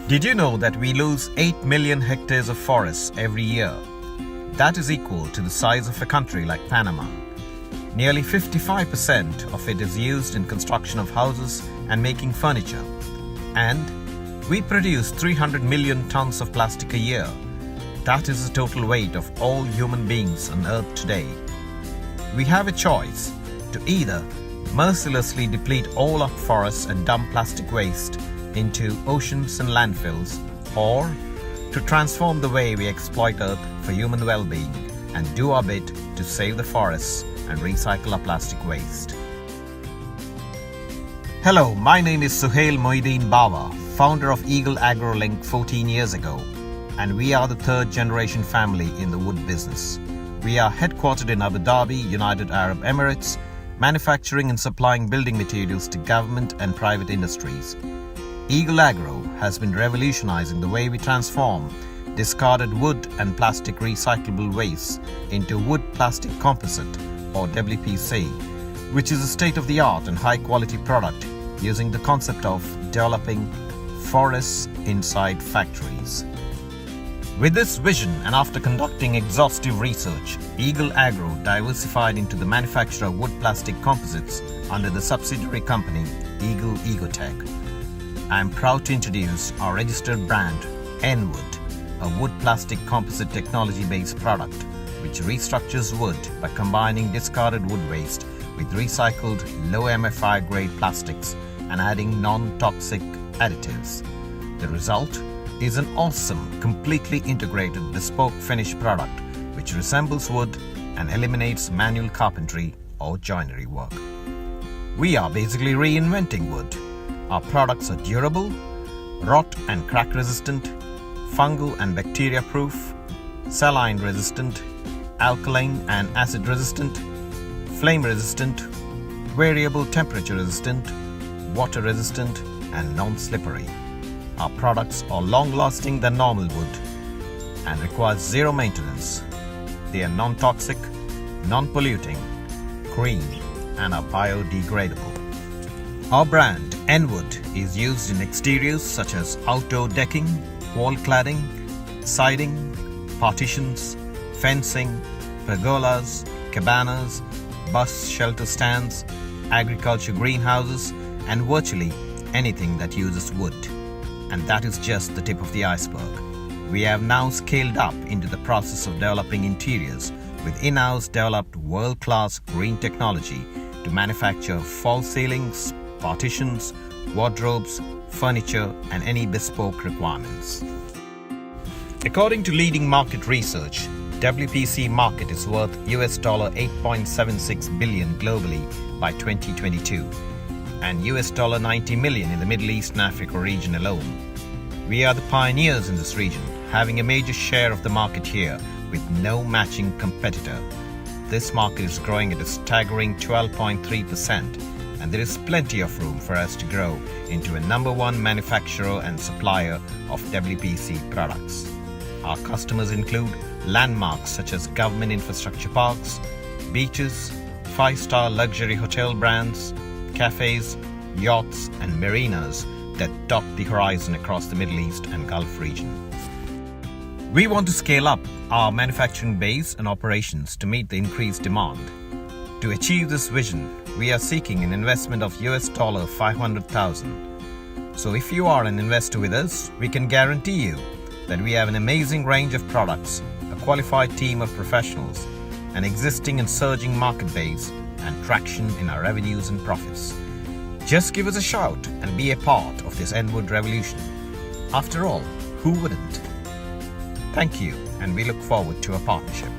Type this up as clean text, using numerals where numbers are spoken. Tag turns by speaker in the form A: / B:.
A: Did you know that we lose 8 million hectares of forests every year? That is equal to the size of a country like Panama. Nearly 55% of it is used in construction of houses and making furniture. And we produce 300 million tons of plastic a year. That is the total weight of all human beings on Earth today. We have a choice to either mercilessly deplete all our forests and dump plastic waste into oceans and landfills, or to transform the way we exploit Earth for human well-being and do our bit to save the forests and recycle our plastic waste. Hello, my name is Suhail Moideen Bawa, founder of Agro Link 14 years ago, and we are the third generation family in the wood business. We are headquartered in Abu Dhabi, United Arab Emirates, manufacturing and supplying building materials to government and private industries. Agro has been revolutionizing the way we transform discarded wood and plastic recyclable waste into wood plastic composite, or WPC, which is a state-of-the-art and high-quality product using the concept of developing forests inside factories. With this vision, and after conducting exhaustive research, Agro diversified into the manufacture of wood plastic composites under the subsidiary company ECOTEK. I am proud to introduce our registered brand, N-Wood, a wood plastic composite technology-based product which restructures wood by combining discarded wood waste with recycled low MFI grade plastics and adding non-toxic additives. The result is an awesome, completely integrated bespoke finished product which resembles wood and eliminates manual carpentry or joinery work. We are basically reinventing wood. Our products are durable, rot and crack resistant, fungal and bacteria proof, saline resistant, alkaline and acid resistant, flame resistant, variable temperature resistant, water resistant, and non-slippery. Our products are long lasting than normal wood and require zero maintenance. They are non-toxic, non-polluting, green, and are biodegradable. Our brand, N-Wood, is used in exteriors such as outdoor decking, wall cladding, siding, partitions, fencing, pergolas, cabanas, bus shelter stands, agriculture greenhouses, and virtually anything that uses wood. And that is just the tip of the iceberg. We have now scaled up into the process of developing interiors with in-house developed world-class green technology to manufacture false ceilings, partitions, wardrobes, furniture, and any bespoke requirements. According to leading market research, WPC market is worth $8.76 billion globally by 2022 and $90 million in the Middle East and Africa region alone. We are the pioneers in this region, having a major share of the market here with no matching competitor. This market is growing at a staggering 12.3%, and there is plenty of room for us to grow into a number one manufacturer and supplier of WPC products. Our customers include landmarks such as government infrastructure parks, beaches, 5-star luxury hotel brands, cafes, yachts, and marinas that dot the horizon across the Middle East and Gulf region. We want to scale up our manufacturing base and operations to meet the increased demand. To achieve this vision, we are seeking an investment of $500,000. So if you are an investor with us, we can guarantee you that we have an amazing range of products, a qualified team of professionals, an existing and surging market base, and traction in our revenues and profits. Just give us a shout and be a part of this N-Wood revolution. After all, who wouldn't? Thank you, and we look forward to a partnership.